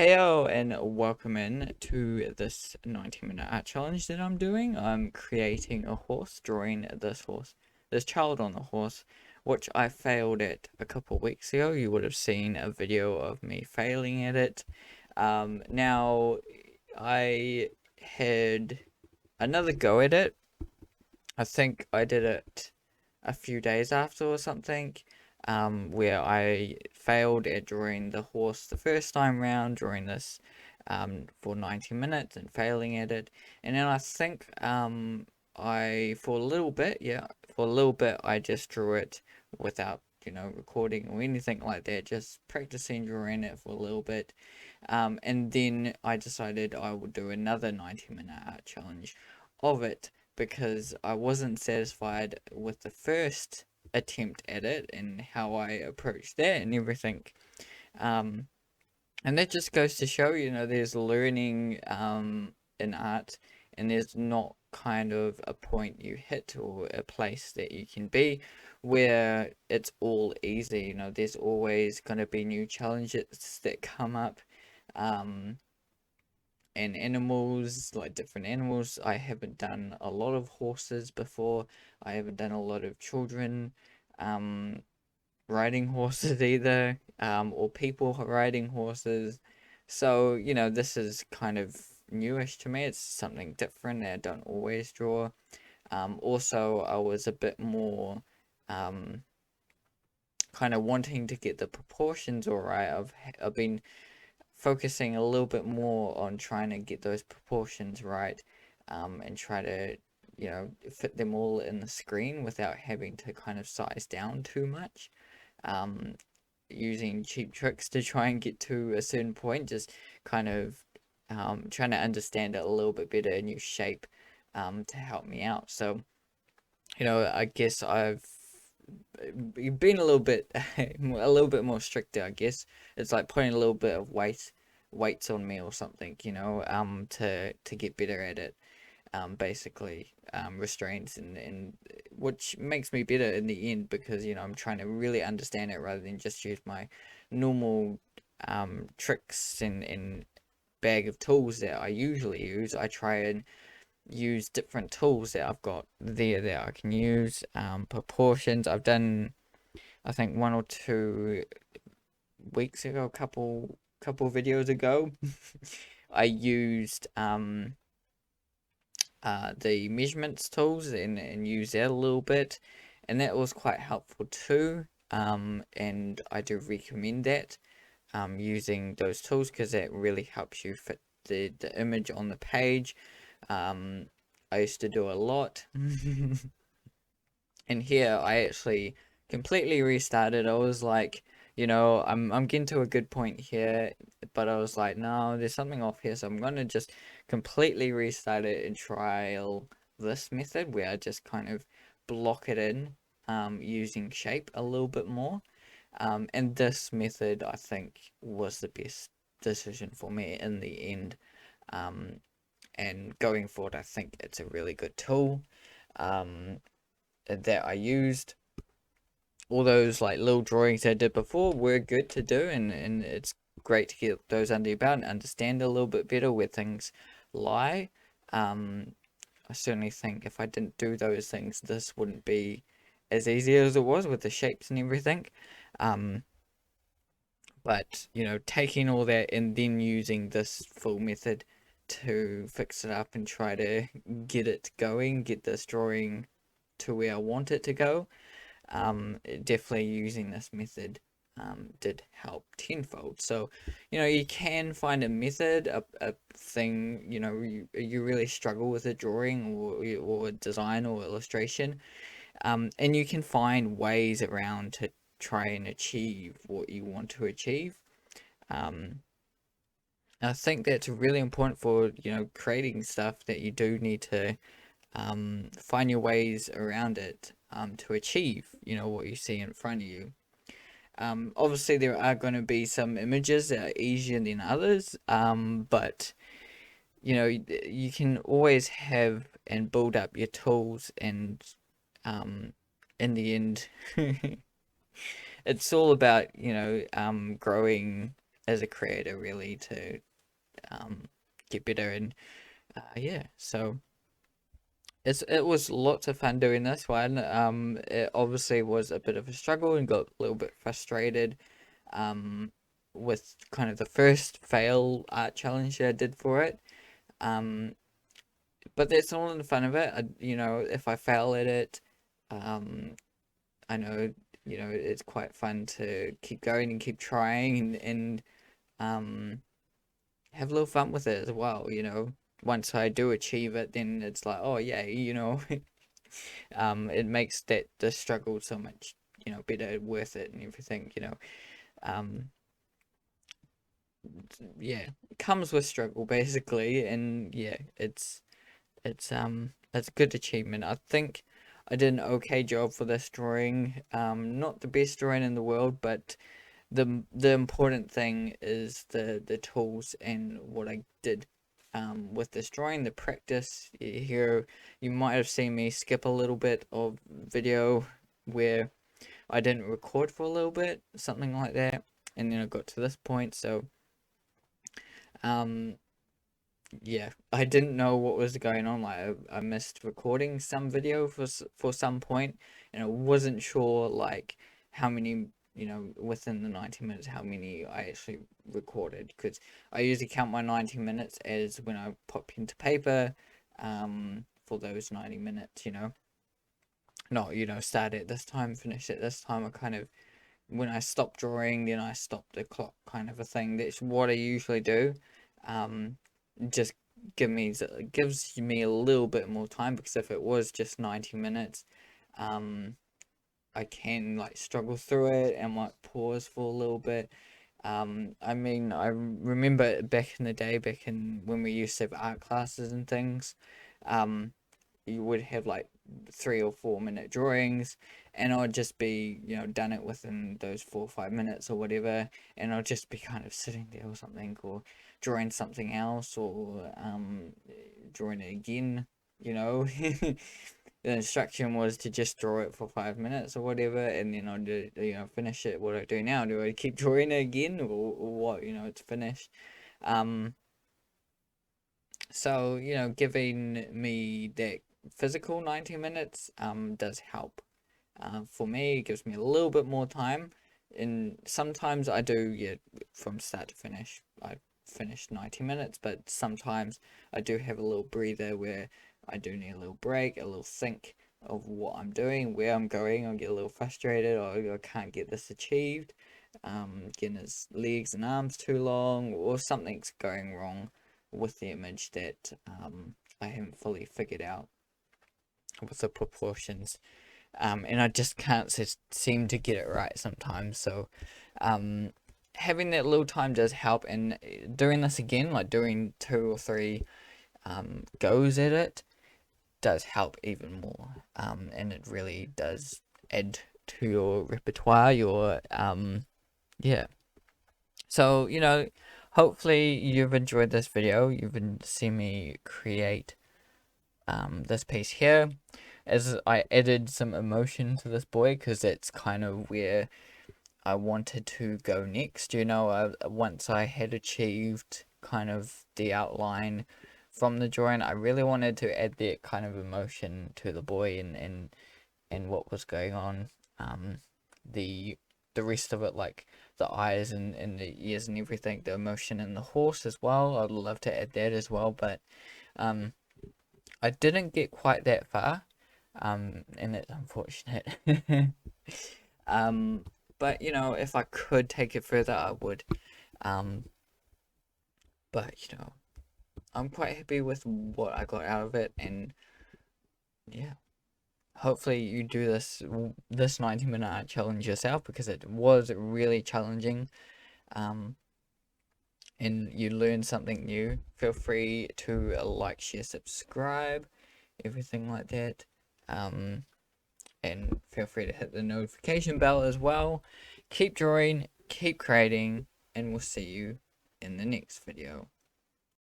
Heyo and welcome in to this 90-minute art challenge that I'm doing. I'm creating a horse, drawing this child on the horse, which I failed at a couple weeks ago. You would have seen a video of me failing at it. Now I had another go at it. I think I did it a few days after or something, where I failed at drawing the horse the first time round, drawing this for 90 minutes and failing at it. And then I think for a little bit, I just drew it without, recording or anything like that, just practicing drawing it for a little bit. And then I decided I would do another 90-minute art challenge of it because I wasn't satisfied with the first attempt at it and how I approached that and everything. Um, and that just goes to show, there's learning in art, and there's not kind of a point you hit or a place that you can be where it's all easy. There's always going to be new challenges that come up. Um, and animals, like different animals. I haven't done a lot of horses before. I haven't done a lot of children um, riding horses either, or people riding horses. So, this is kind of newish to me. It's something different that I don't always draw. Also, I was a bit more um, kind of wanting to get the proportions all right. I've been focusing a little bit more on trying to get those proportions right, and try to, fit them all in the screen without having to kind of size down too much. Um, Using cheap tricks to try and get to a certain point, just kind of trying to understand it a little bit better and use shape to help me out. So, I guess I've been a little bit a little bit more stricter. I guess it's like putting a little bit of weights on me or something, to get better at it. Basically, restraints, and which makes me better in the end because I'm trying to really understand it rather than just use my normal tricks and bag of tools that I usually use. I try and use different tools that I've got there that I can use. Proportions. I've done, I think, 1 or 2 weeks ago, couple videos ago. I used the measurements tools and use that a little bit, and that was quite helpful too. And I do recommend that, using those tools because that really helps you fit the image on the page. I used to do a lot. And here I actually completely restarted. I was like, I'm getting to a good point here, but I was like, no, there's something off here, so I'm gonna just completely restart it and trial this method where I just kind of block it in, using shape a little bit more. And this method I think was the best decision for me in the end. Um, and going forward, I think it's a really good tool. Um, that I used. All those like little drawings I did before were good to do, and it's great to get those under your belt and understand a little bit better where things lie. I certainly think if I didn't do those things, this wouldn't be as easy as it was with the shapes and everything. Um, but taking all that and then using this full method to fix it up and try to get it going, get this drawing to where I want it to go. Definitely using this method did help tenfold. So, you can find a method, a thing, you really struggle with a drawing or a design or illustration, and you can find ways around to try and achieve what you want to achieve. Um, I think that's really important for, creating stuff that you do need to find your ways around it, to achieve, what you see in front of you. Obviously, there are going to be some images that are easier than others, but you can always have and build up your tools, and in the end, it's all about growing as a creator, really, to get better. And yeah, so it was lots of fun doing this one. It obviously was a bit of a struggle and got a little bit frustrated um with kind of the first fail art challenge that I did for it. Um, but that's all in the fun of it. If I fail at it, um, I know, it's quite fun to keep going and keep trying and um have a little fun with it as well. Once I do achieve it, then it's like, oh yeah, it makes that the struggle so much, better, worth it and everything. Um, yeah, it comes with struggle basically, and yeah, it's a good achievement. I think I did an okay job for this drawing. Not the best drawing in the world, but the important thing is the tools and what I did with this drawing, the practice. Here you might have seen me skip a little bit of video where I didn't record for a little bit, something like that, and then I got to this point. So um yeah, I didn't know what was going on. Like I missed recording some video for some point, and I wasn't sure like how many, within the 90 minutes, how many I actually recorded, because I usually count my 90 minutes as when I put pen to paper for those 90 minutes, not, start at this time, finish at this time. I kind of, when I stop drawing, then I stop the clock, kind of a thing. That's what I usually do. Um, just gives me a little bit more time, because if it was just 90 minutes, um, I can like struggle through it and might pause for a little bit. I mean, I remember back in the day, back in when we used to have art classes and things, um, you would have like 3 or 4 minute drawings, and I'd just be, done it within those 4 or 5 minutes or whatever, and I'll just be kind of sitting there or something, or drawing something else, or drawing it again, you know. The instruction was to just draw it for 5 minutes or whatever, and then I'd do, finish it. What I do now, do I keep drawing it again, or what, it's finished. um so, giving me that physical 90 minutes does help. For me, it gives me a little bit more time. And sometimes I do, yeah, from start to finish, I finish 90 minutes, but sometimes I do have a little breather where I do need a little break, a little think of what I'm doing, where I'm going. I get a little frustrated, or I can't get this achieved. Getting his legs and arms too long, or something's going wrong with the image that I haven't fully figured out with the proportions, and I just can't seem to get it right sometimes. So having that little time does help, and doing this again, like doing 2 or 3 goes at it, does help even more, and it really does add to your repertoire, your yeah. So, hopefully you've enjoyed this video. You've seen me create this piece here, as I added some emotion to this boy, because that's kind of where I wanted to go next. Once I had achieved kind of the outline from the drawing, I really wanted to add that kind of emotion to the boy, and what was going on. The rest of it, like the eyes and the ears and everything, the emotion in the horse as well. I'd love to add that as well, but I didn't get quite that far, and it's unfortunate. But if I could take it further, I would. Um, but I'm quite happy with what I got out of it, and yeah. Hopefully you do this 90-minute art challenge yourself, because it was really challenging, and you learn something new. Feel free to like, share, subscribe, everything like that, and feel free to hit the notification bell as well. Keep drawing, keep creating, and we'll see you in the next video.